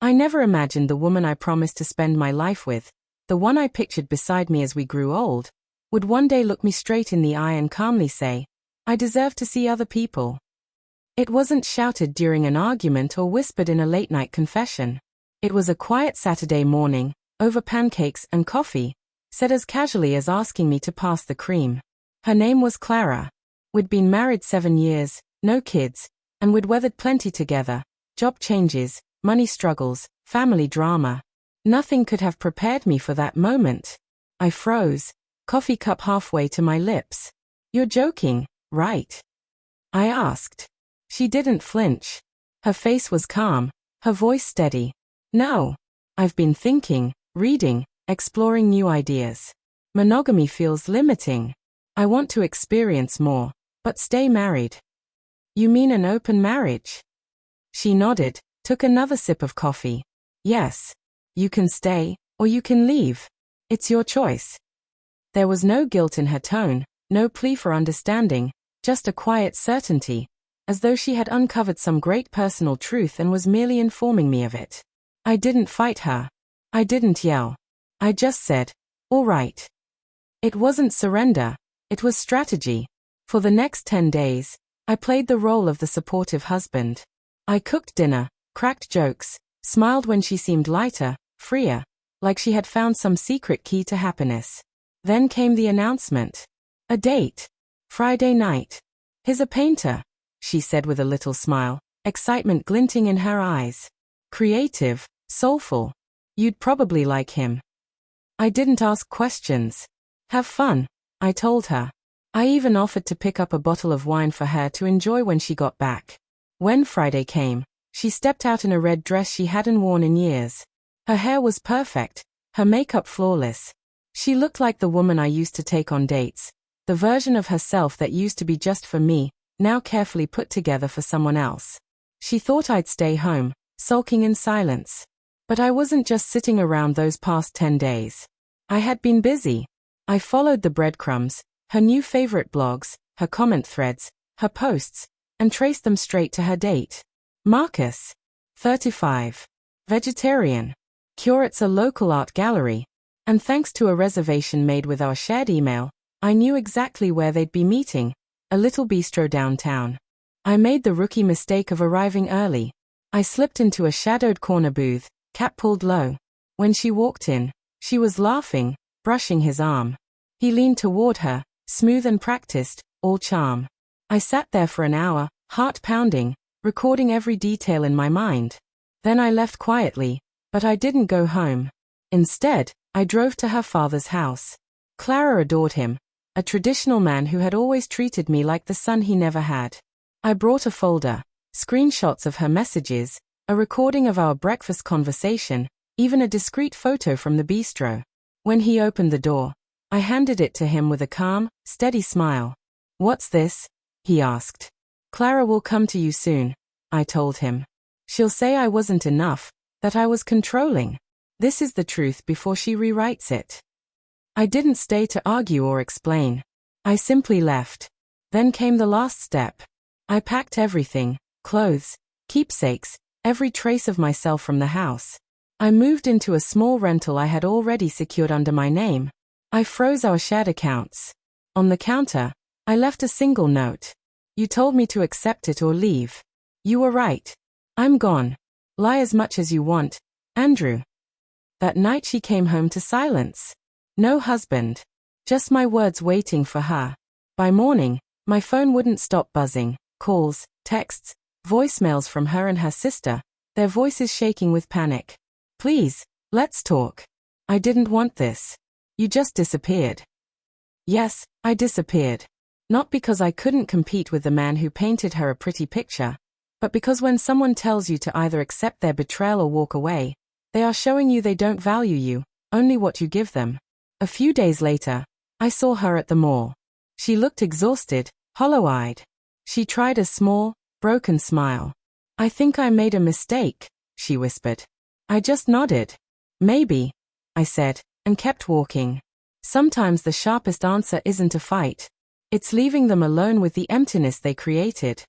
I never imagined the woman I promised to spend my life with, the one I pictured beside me as we grew old, would one day look me straight in the eye and calmly say, "I deserve to see other people." It wasn't shouted during an argument or whispered in a late-night confession. It was a quiet Saturday morning, over pancakes and coffee, said as casually as asking me to pass the cream. Her name was Clara. We'd been married 7 years, no kids, and we'd weathered plenty together. Job changes, money struggles, family drama. Nothing could have prepared me for that moment. I froze, coffee cup halfway to my lips. "You're joking, right?" I asked. She didn't flinch. Her face was calm, her voice steady. "No. I've been thinking, reading, exploring new ideas. Monogamy feels limiting. I want to experience more, but stay married." "You mean an open marriage?" She nodded, took another sip of coffee. "Yes. You can stay, or you can leave. It's your choice." There was no guilt in her tone, no plea for understanding, just a quiet certainty, as though she had uncovered some great personal truth and was merely informing me of it. I didn't fight her. I didn't yell. I just said, "All right." It wasn't surrender, it was strategy. For the next 10 days, I played the role of the supportive husband. I cooked dinner, cracked jokes, smiled when she seemed lighter, freer, like she had found some secret key to happiness. Then came the announcement. A date. Friday night. "He's a painter," she said with a little smile, excitement glinting in her eyes. "Creative, soulful. You'd probably like him." I didn't ask questions. "Have fun," I told her. I even offered to pick up a bottle of wine for her to enjoy when she got back. When Friday came, she stepped out in a red dress she hadn't worn in years. Her hair was perfect, her makeup flawless. She looked like the woman I used to take on dates, the version of herself that used to be just for me, now carefully put together for someone else. She thought I'd stay home, sulking in silence. But I wasn't just sitting around those past 10 days. I had been busy. I followed the breadcrumbs, her new favorite blogs, her comment threads, her posts, and traced them straight to her date. Marcus. 35. Vegetarian. Curates a local art gallery. And thanks to a reservation made with our shared email, I knew exactly where they'd be meeting, a little bistro downtown. I made the rookie mistake of arriving early. I slipped into a shadowed corner booth, cap pulled low. When she walked in, she was laughing, brushing his arm. He leaned toward her, smooth and practiced, all charm. I sat there for an hour, heart pounding, recording every detail in my mind. Then I left quietly, but I didn't go home. Instead, I drove to her father's house. Clara adored him, a traditional man who had always treated me like the son he never had. I brought a folder, screenshots of her messages, a recording of our breakfast conversation, even a discreet photo from the bistro. When he opened the door, I handed it to him with a calm, steady smile. "What's this?" he asked. "Clara will come to you soon," I told him. "She'll say I wasn't enough, that I was controlling. This is the truth before she rewrites it." I didn't stay to argue or explain. I simply left. Then came the last step. I packed everything, clothes, keepsakes, every trace of myself from the house. I moved into a small rental I had already secured under my name. I froze our shared accounts. On the counter, I left a single note. "You told me to accept it or leave. You were right. I'm gone. Lie as much as you want, Andrew." That night she came home to silence. No husband. Just my words waiting for her. By morning, my phone wouldn't stop buzzing. Calls, texts, voicemails from her and her sister, their voices shaking with panic. "Please, let's talk. I didn't want this. You just disappeared." Yes, I disappeared. Not because I couldn't compete with the man who painted her a pretty picture, but because when someone tells you to either accept their betrayal or walk away, they are showing you they don't value you, only what you give them. A few days later, I saw her at the mall. She looked exhausted, hollow-eyed. She tried a small, broken smile. "I think I made a mistake," she whispered. I just nodded. "Maybe," I said, and kept walking. Sometimes the sharpest answer isn't a fight. It's leaving them alone with the emptiness they created.